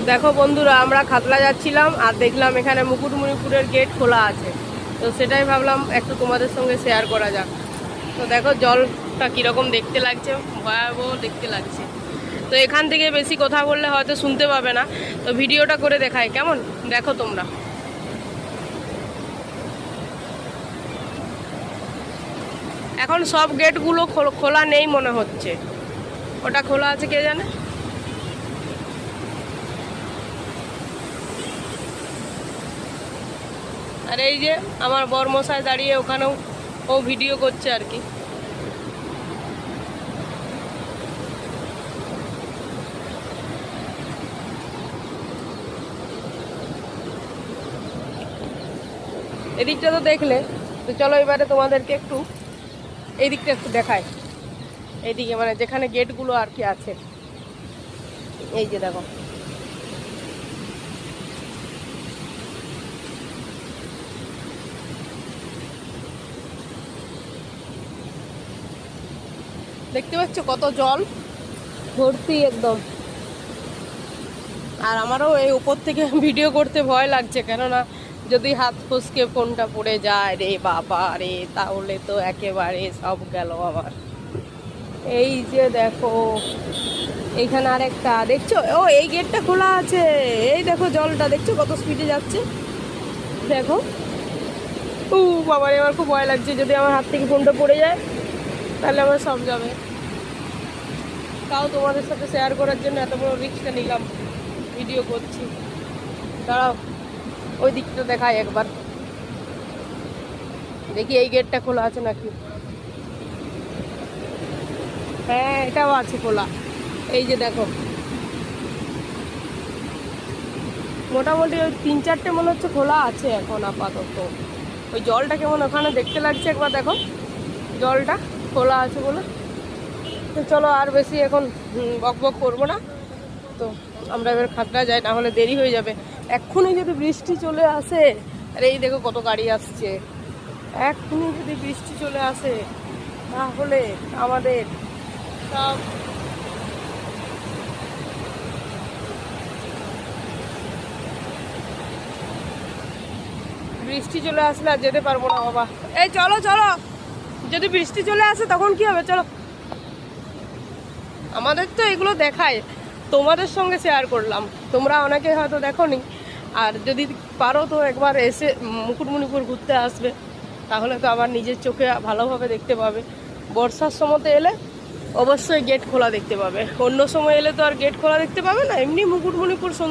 দেখো বন্ধুরা, আমরা খাতলা যাচ্ছিলাম আর দেখলাম এখানে মুকুটমণিপুরের গেট খোলা আছে। তো সেটাই ভাবলাম একটু তোমাদের সঙ্গে শেয়ার করা যাক। তো দেখো জলটা কীরকম দেখতে লাগছে, ভয়াবহ দেখতে লাগছে। তো এখান থেকে বেশি কথা বললে হয়তো শুনতে পাবে না, তো ভিডিওটা করে দেখায় কেমন, দেখো তোমরা। এখন সব গেটগুলো খোলা নেই মনে হচ্ছে, ওটা খোলা আছে কে জানে। আর এই যে আমার বরমশাই দাঁড়িয়ে ওখানেও ও ভিডিও করছে আর কি। এদিকটা তো দেখলে, তো চলো এবারে তোমাদেরকে একটু এই দিকটা একটু দেখাই। এইদিকে মানে যেখানে গেটগুলো আর কি আছে, এই যে দেখো। দেখতে পাচ্ছ কত জল ভর্তি একদম। আর আমারও এই উপর থেকে ভিডিও করতে ভয় লাগছে, কেননা যদি হাত ফসকে ফোনটা পড়ে যায় রে বাবা রে, তাহলে তো একেবারে সব গেল আমার। এই যে দেখো এইখানে আরেকটা দেখছো, ও এই গেটটা খোলা আছে। এই দেখো জলটা দেখছো কত স্পিডে যাচ্ছে, দেখো। ও বাবা রে, আমার খুব ভয় লাগছে, যদি আমার হাত থেকে ফোনটা পড়ে যায় তাহলে আমার সব যাবে। তাও তোমাদের সাথে শেয়ার করার জন্য এত বড় রিস্কটা নিলাম, ভিডিও করছি। দাঁড়াও ওই দিকটা দেখাই একবার, দেখি এই গেটটা খোলা আছে নাকি। হ্যাঁ এটাও আছে খোলা, এই যে দেখো। মোটামুটি ওই 3-4টে মনে হচ্ছে খোলা আছে এখন আপাতত। ওই জলটা কেমন ওখানে দেখতে লাগছে একবার দেখো, জলটা খোলা আছে বলে। তো চলো আর বেশি এখন বক বক করবো না, তো আমরা এবার খাতড়া যাই, না হলে দেরি হয়ে যাবে। এক্ষুনি যদি বৃষ্টি চলে আসে, আর এই দেখো কত গাড়ি আসছে, এক্ষুনি যদি বৃষ্টি চলে আসে তাহলে আমাদের সব বৃষ্টি চলে আসলে আর যেতে পারবো না বাবা। এই চলো চলো, যদি বৃষ্টি চলে আসে তখন কি হবে, চলো। আমাদের তো এগুলো দেখায়, তোমাদের সঙ্গে শেয়ার করলাম, তোমরা অনেকে হয়তো দেখোনি। আর যদি পারো তো একবার এসে মুকুটমণিপুর ঘুরতে আসবে, তাহলে তো আবার নিজের চোখে ভালোভাবে দেখতে পাবে। বর্ষার সময়তে এলে অবশ্যই গেট খোলা দেখতে পাবে, অন্য সময় এলে তো আর গেট খোলা দেখতে পাবে না। এমনি মুকুটমণিপুর